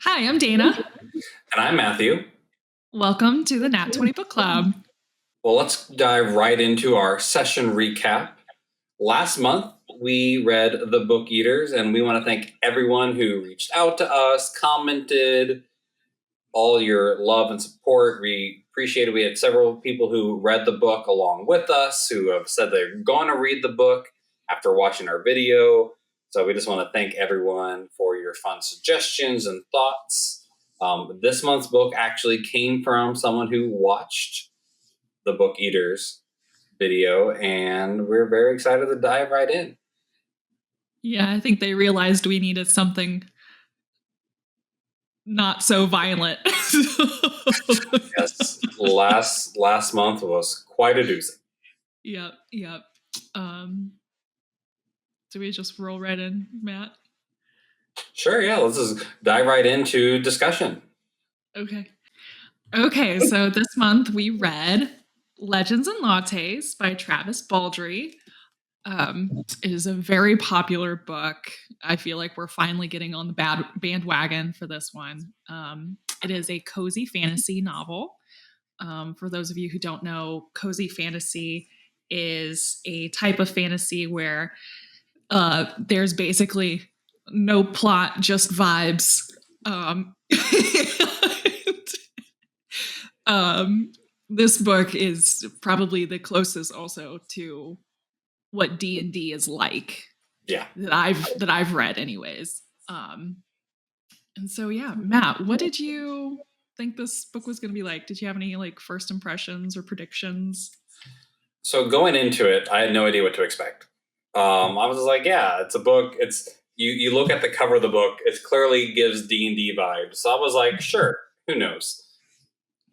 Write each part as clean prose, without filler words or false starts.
Hi, I'm Dana. And I'm Matthew. Welcome to the Nat 20 Book Club. Well, let's dive right into our session recap. Last month, we read The Book Eaters, and we want to thank everyone who reached out to us, commented, all your love and support. We appreciate it. We had several people who read the book along with us, who have said they're going to read the book after watching our video. So we just want to thank everyone for your fun suggestions and thoughts. This month's book actually came from someone who watched the Book Eaters video, and we're very excited to dive right in. Yeah, I think they realized we needed something not so violent. Yes, last month was quite a doozy. Yep. Do we just roll right in, Matt? Sure, yeah. Let's just dive right into discussion. Okay, so this month we read Legends Lattes by Travis Baldree. It is a very popular book. I feel like we're finally getting on the bandwagon for this one. It is a cozy fantasy novel. For those of you who don't know, cozy fantasy is a type of fantasy where there's basically no plot, just vibes. This book is probably the closest also to what D&D is like. Yeah. That I've read anyways. And so yeah, Matt, what did you think this book was going to be like? Did you have any like first impressions or predictions? So going into it, I had no idea what to expect. I was like, yeah, it's a book. It's you look at the cover of the book, it clearly gives D&D vibes. So I was like, sure, who knows?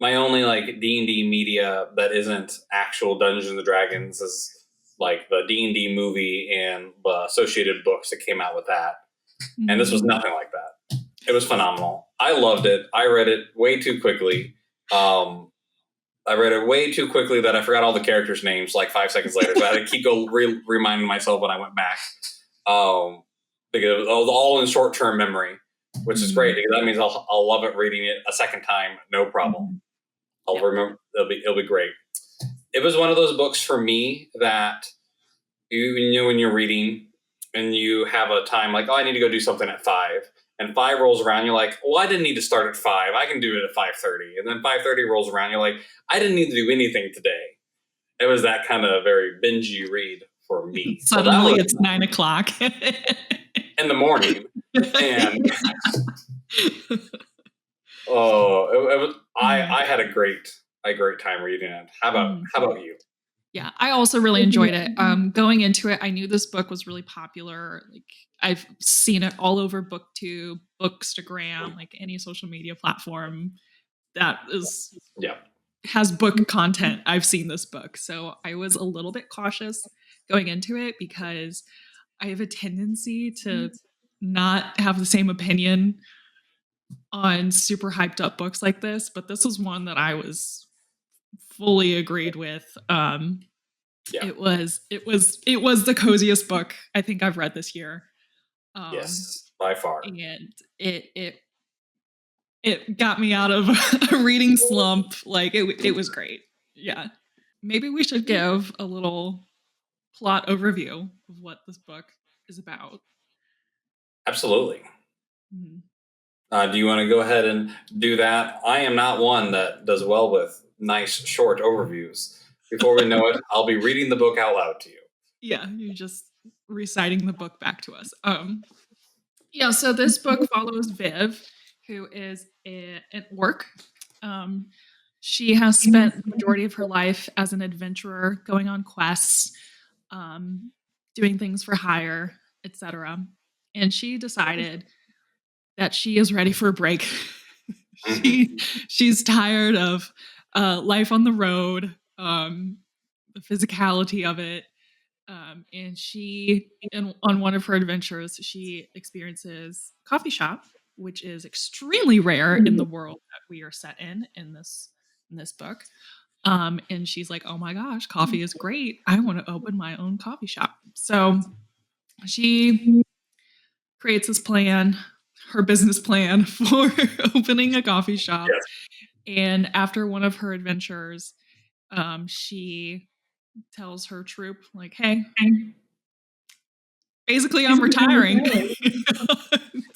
My only like D&D media that isn't actual Dungeons and Dragons is like the D&D movie and the associated books that came out with that. Mm-hmm. And this was nothing like that. It was phenomenal. I loved it. I read it way too quickly. I read it way too quickly that I forgot all the characters' names like 5 seconds later. So I had to keep reminding myself when I went back. Because it was all in short-term memory, which is great because that means I'll love it reading it a second time, no problem. I'll remember. It'll be great. It was one of those books for me that you know when you're reading and you have a time like, oh, I need to go do something at 5. And 5 rolls around, you're like, well, I didn't need to start at 5. I can do it at 5:30. And then 5:30 rolls around, you're like, I didn't need to do anything today. It was that kind of very bingey read for me. Suddenly it's 9 o'clock. in the morning. And I had a great time reading it. How about you? Yeah, I also really enjoyed it. Going into it, I knew this book was really popular. Like I've seen it all over BookTube, Bookstagram, like any social media platform that has book content. I've seen this book. So I was a little bit cautious going into it because I have a tendency to not have the same opinion on super hyped up books like this, but this was one that I was fully agreed with. It was the coziest book I think I've read this year. Yes, by far. And it got me out of a reading slump. Like it was great. Yeah. Maybe we should give a little plot overview of what this book is about. Absolutely. Do you want to go ahead and do that? I am not one that does well with nice short overviews. Before we know it, I'll be reading the book out loud to you. Yeah, you're just reciting the book back to us. So this book follows Viv, who is an orc. She has spent the majority of her life as an adventurer, going on quests, doing things for hire, etc. And she decided that she is ready for a break. She's tired of life on the road, the physicality of it. And on one of her adventures, she experiences coffee shop, which is extremely rare in the world that we are set in this book. And she's like, oh my gosh, coffee is great. I want to open my own coffee shop. So she creates this plan. her business plan for opening a coffee shop. Yes. And after one of her adventures, she tells her troop, like, hey, basically I'm retiring.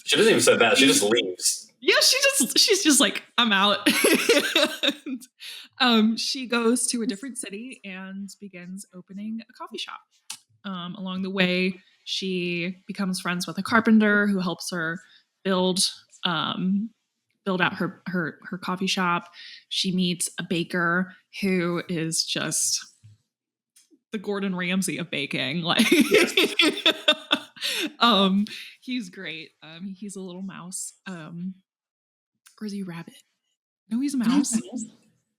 She doesn't even say that. She just leaves. Yeah, she's just like, I'm out. And, she goes to a different city and begins opening a coffee shop. Along the way, she becomes friends with a carpenter who helps her build out her coffee shop. She meets a baker who is just the Gordon Ramsay of baking. Like, he's great. He's a little mouse. Or is he a rabbit? No, he's a mouse.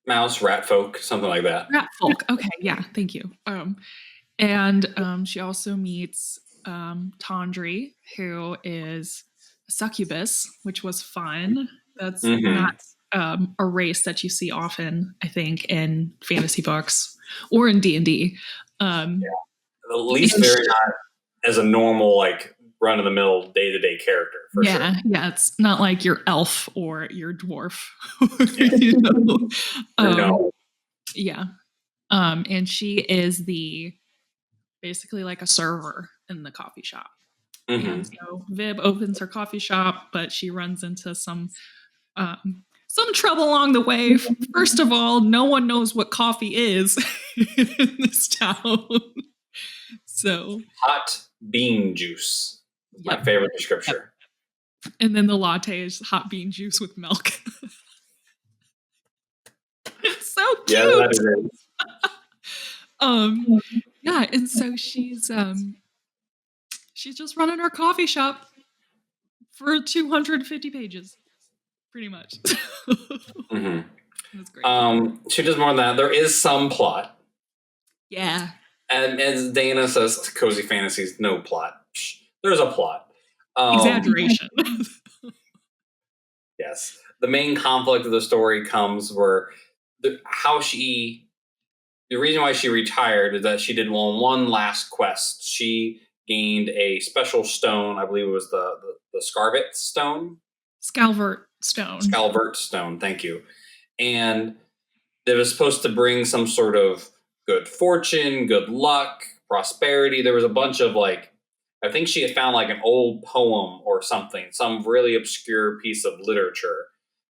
Mouse, rat folk, something like that. Rat folk. Okay, yeah, thank you. And she also meets Tawdry, who is a succubus, which was fun. That's not a race that you see often, I think, in fantasy books or in D&D. At least they're not as a normal, like, run-of-the-mill, day-to-day character. For sure. Yeah, it's not like your elf or your dwarf. No. Yeah. And she is basically like a server in the coffee shop. And so Viv opens her coffee shop, but she runs into some trouble along the way. First of all, no one knows what coffee is in this town. So hot bean juice. My favorite description. And then the latte is hot bean juice with milk. It's so cute. Yeah, that is. Yeah, and so she's just running her coffee shop for 250 pages, pretty much. That's great. She does more than that. There is some plot. Yeah. And as Dana says, cozy fantasies, no plot. There's a plot. Exaggeration. Yes. The main conflict of the story comes where the reason why she retired is that she did one last quest. She gained a special stone. I believe it was the Scarvet stone. Scalvert stone. Scalvert stone. Thank you. And it was supposed to bring some sort of good fortune, good luck, prosperity. There was a bunch of, like, I think she had found like an old poem or something, some really obscure piece of literature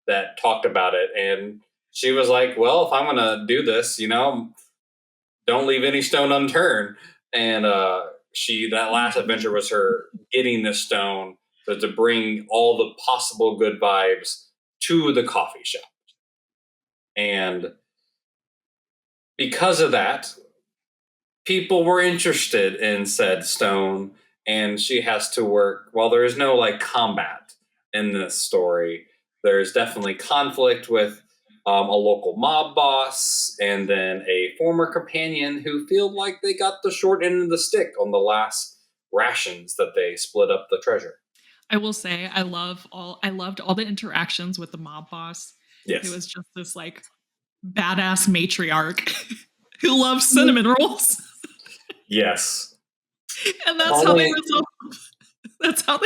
that talked about it. And she was like, well, if I'm going to do this, don't leave any stone unturned. And that last adventure was her getting this stone to bring all the possible good vibes to the coffee shop. And because of that, people were interested in said stone, and she has to work. While there is no like combat in this story, there's definitely conflict with a local mob boss and then a former companion who feel like they got the short end of the stick on the last rations that they split up the treasure. I will say I loved all the interactions with the mob boss. Yes. It was just this like badass matriarch who loves cinnamon rolls. Yes. And that's how they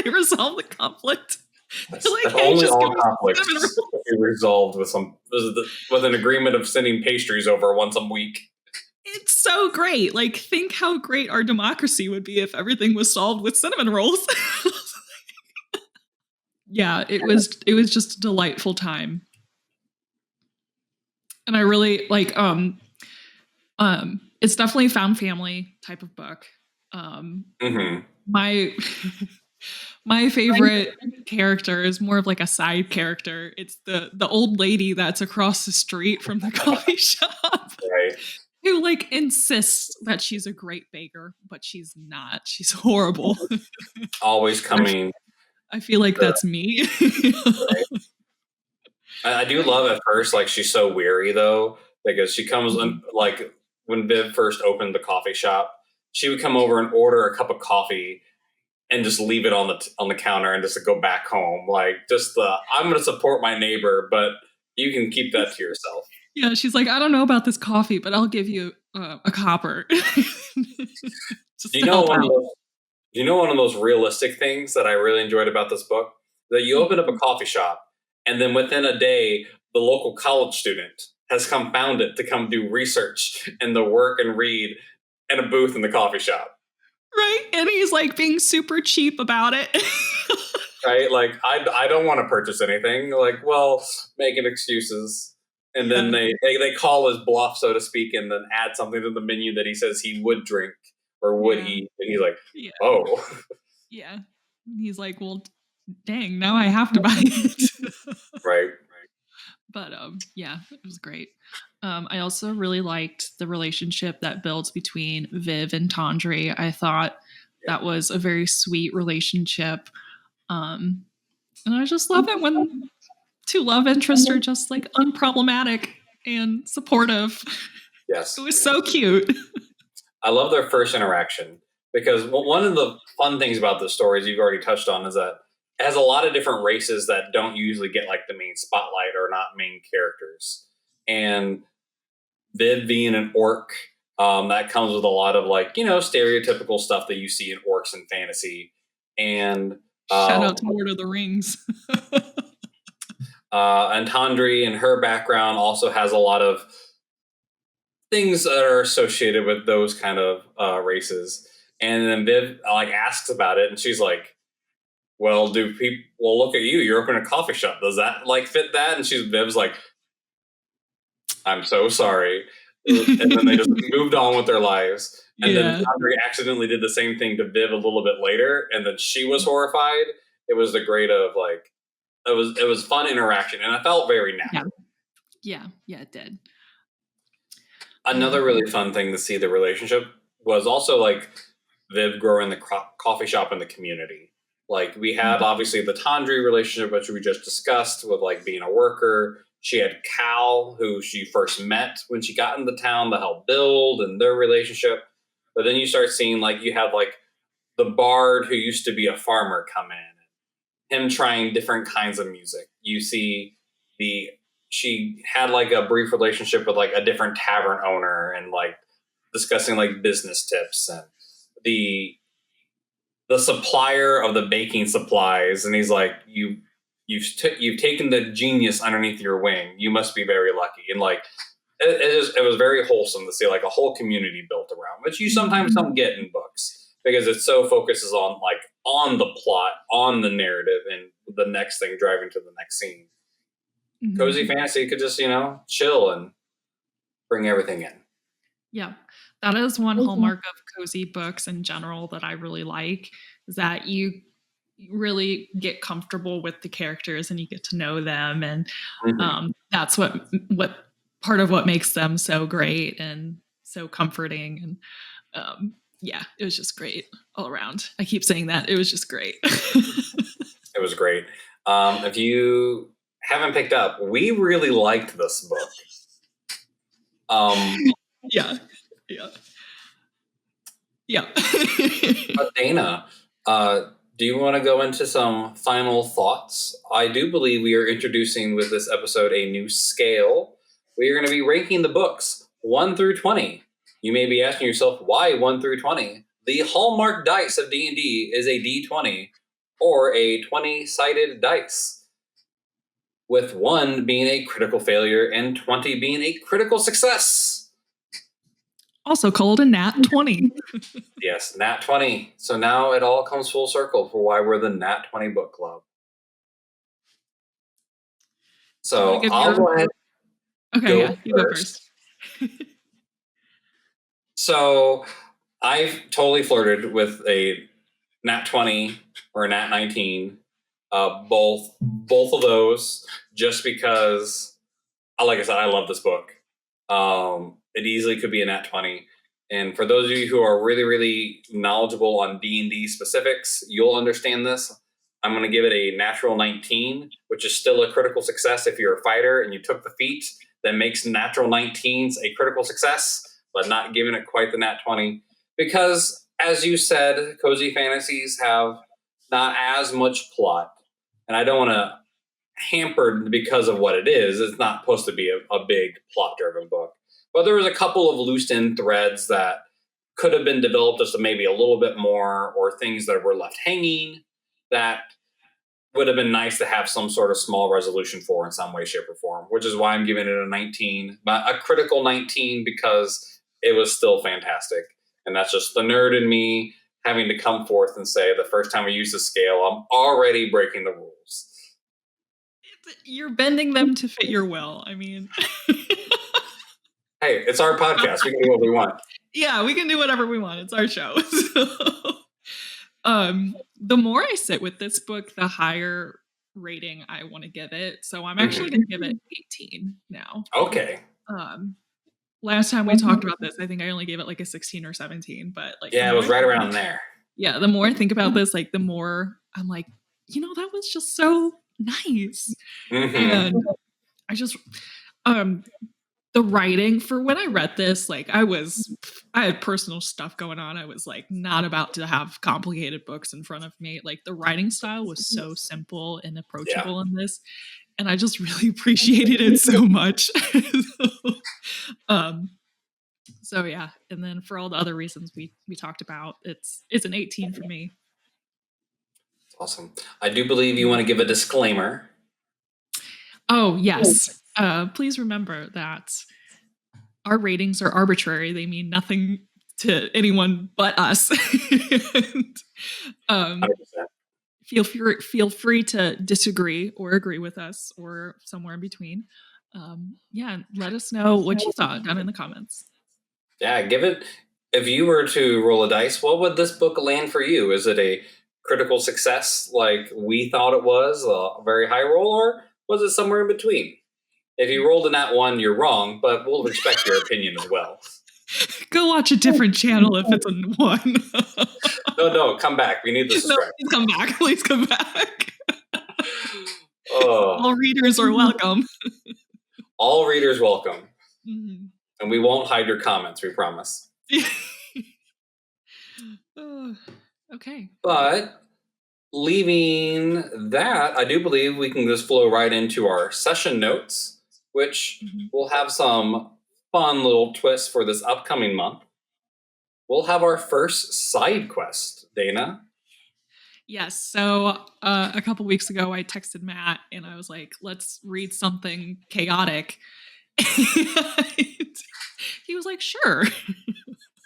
resolve the conflict. Like, hey, only all conflicts be resolved with an agreement of sending pastries over once a week. It's so great. Like, think how great our democracy would be if everything was solved with cinnamon rolls. Yeah, it was just a delightful time. And I really like it's definitely a found family type of book. My favorite character is more of like a side character. It's the old lady that's across the street from the coffee shop. Right. Who like insists that she's a great baker, but she's not. She's horrible. Always coming. I feel like that's me. Right. I do love at first, like, she's so weary though, because she comes like when Viv first opened the coffee shop, she would come over and order a cup of coffee and just leave it on the counter and just go back home. Like, just I'm going to support my neighbor, but you can keep that to yourself. Yeah, she's like, I don't know about this coffee, but I'll give you a copper. Do you know one of those realistic things that I really enjoyed about this book? that you open up a coffee shop, and then within a day, the local college student has come found it to come do research and to work and read in a booth in the coffee shop. Right? And he's like being super cheap about it. Right? Like, I don't want to purchase anything. Like, well, making excuses. And then they call his bluff, so to speak, and then add something to the menu that he says he would drink or would eat. And he's like, oh. Yeah. He's like, well, dang, now I have to buy it. Right. But yeah, it was great. I also really liked the relationship that builds between Viv and Tandri. I thought that was a very sweet relationship. And I just love it when two love interests are just like unproblematic and supportive. Yes. It was so cute. I love their first interaction because one of the fun things about the stories you've already touched on is that it has a lot of different races that don't usually get like the main spotlight or not main characters. And Viv being an orc, that comes with a lot of like, stereotypical stuff that you see in orcs in fantasy. And shout out to Lord of the Rings. And Tandri and her background also has a lot of things that are associated with those kind of races. And then Viv like asks about it, and she's like, well, look at you. You're opening a coffee shop. Does that like fit that? And Viv's like, I'm so sorry. And then they just moved on with their lives. And then Tandri accidentally did the same thing to Viv a little bit later, and then she was horrified. It was the great of like, it was fun interaction, and it felt very natural. Yeah, it did. Another really fun thing to see the relationship was also like Viv growing the coffee shop in the community. Like we had obviously the Tandri relationship, which we just discussed with like being a worker. She had Cal, who she first met when she got into town to help build, and their relationship. But then you start seeing like you have like the bard who used to be a farmer come in, him trying different kinds of music. You see she had like a brief relationship with like a different tavern owner and like discussing like business tips, and the supplier of the baking supplies, and he's like, you've taken the genius underneath your wing. You must be very lucky. And like it was very wholesome to see like a whole community built around, which you sometimes don't get in books because it so focuses on the plot, on the narrative, and the next thing driving to the next scene. Mm-hmm. Cozy fantasy could just chill and bring everything in. Yeah, that is one hallmark of cozy books in general that I really like, is that you really get comfortable with the characters and you get to know them, and that's what part of what makes them so great and so comforting. And yeah, it was just great all around. I keep saying that. It was just great. It was great. If you haven't picked up, we really liked this book. Yeah. But Dana, do you want to go into some final thoughts? I do believe we are introducing with this episode a new scale. We are going to be ranking the books 1 through 20. You may be asking yourself, why 1 through 20? The hallmark dice of D&D is a D20, or a 20-sided dice, with 1 being a critical failure and 20 being a critical success. Also called a Nat 20. Yes, Nat 20. So now it all comes full circle for why we're the Nat 20 book club. So I'll go ahead. Okay, you go first. So I've totally flirted with a Nat 20 or a Nat 19. Both of those, just because, like I said, I love this book. It easily could be a Nat 20. And for those of you who are really, really knowledgeable on D&D specifics, you'll understand this. I'm going to give it a natural 19, which is still a critical success if you're a fighter and you took the feat. That makes natural 19s a critical success, but not giving it quite the Nat 20. Because, as you said, cozy fantasies have not as much plot. And I don't want to hamper because of what it is. It's not supposed to be a big plot-driven book. But there was a couple of loose-end threads that could have been developed just maybe a little bit more, or things that were left hanging that would have been nice to have some sort of small resolution for in some way, shape, or form, which is why I'm giving it a 19, but a critical 19 because it was still fantastic. And that's just the nerd in me having to come forth and say the first time I use the scale, I'm already breaking the rules. You're bending them to fit your will. I mean, hey, it's our podcast. We can do what we want. Yeah, we can do whatever we want. It's our show. The more I sit with this book, the higher rating I want to give it. So I'm actually going to give it 18 now. Okay. Last time we talked about this, I think I only gave it like a 16 or 17, but like, yeah, it was right around there. Yeah. The more I think about this, like the more I'm like, that was just so nice. And I just, the writing for when I read this, like I had personal stuff going on. I was like not about to have complicated books in front of me. Like the writing style was so simple and approachable in this. And I just really appreciated it so much. So yeah. And then for all the other reasons we talked about, it's an 18 for me. Awesome. I do believe you want to give a disclaimer. Oh, yes. Please remember that our ratings are arbitrary. They mean nothing to anyone but us. And, feel free to disagree or agree with us or somewhere in between. Let us know what you thought down in the comments. Yeah, give it. If you were to roll a dice, what would this book land for you? Is it a critical success like we thought it was, a very high roll, or was it somewhere in between? If you rolled a nat 1, you're wrong, but we'll respect your opinion as well. Go watch a different channel if it's a 1. No, come back. We need the subscribe. Please come back. Please come back. All readers are welcome. All readers welcome. Mm-hmm. And we won't hide your comments, we promise. Okay. But leaving that, I do believe we can just flow right into our session notes, which will have some fun little twists for this upcoming month. We'll have our first side quest, Dana. Yes. So a couple weeks ago, I texted Matt and I was like, let's read something chaotic. He was like, sure.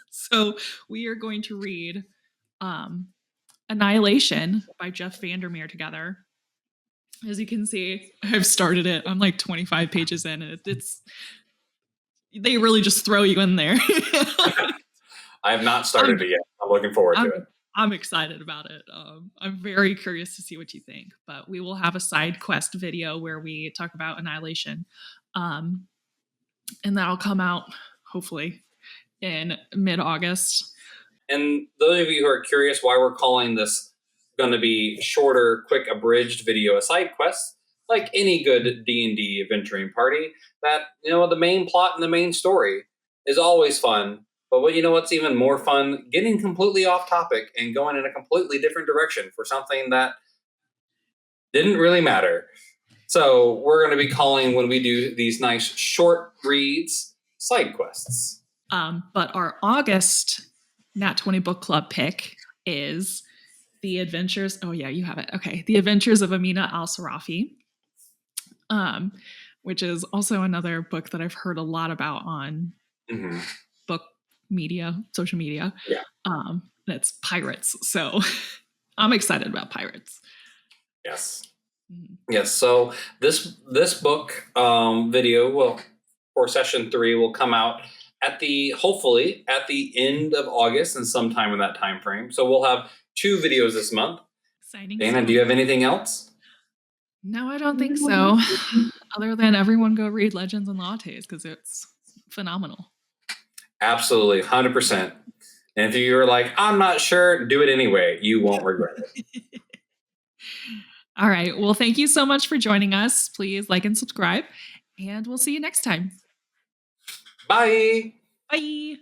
So we are going to read Annihilation by Jeff Vandermeer together. As you can see, I've started it. I'm like 25 pages in, and they really just throw you in there. I have not started it yet. I'm looking forward to it. I'm excited about it. I'm very curious to see what you think, but we will have a side quest video where we talk about Annihilation. And that'll come out hopefully in mid-August. And those of you who are curious why we're calling this going to be shorter, quick, abridged video a side quest, like any good D&D adventuring party, that, the main plot and the main story is always fun. But what's even more fun? Getting completely off topic and going in a completely different direction for something that didn't really matter. So we're going to be calling, when we do these nice short reads, side quests. But our August Nat 20 Book Club pick is The Adventures. Oh yeah, you have it. Okay. The Adventures of Amina Al-Sirafi, which is also another book that I've heard a lot about on book media, social media. Yeah. That's pirates. So I'm excited about pirates. Yes. Yes. So this book video for session 3 will come out hopefully at the end of August and sometime in that time frame. So we'll have 2 videos this month. Exciting. Dana, do you have anything else? No, I don't think so. Other than everyone go read Legends and Lattes because it's phenomenal. Absolutely, 100%. And if you're like, I'm not sure, do it anyway. You won't regret it. All right. Well, thank you so much for joining us. Please like and subscribe, and we'll see you next time. Bye. Bye.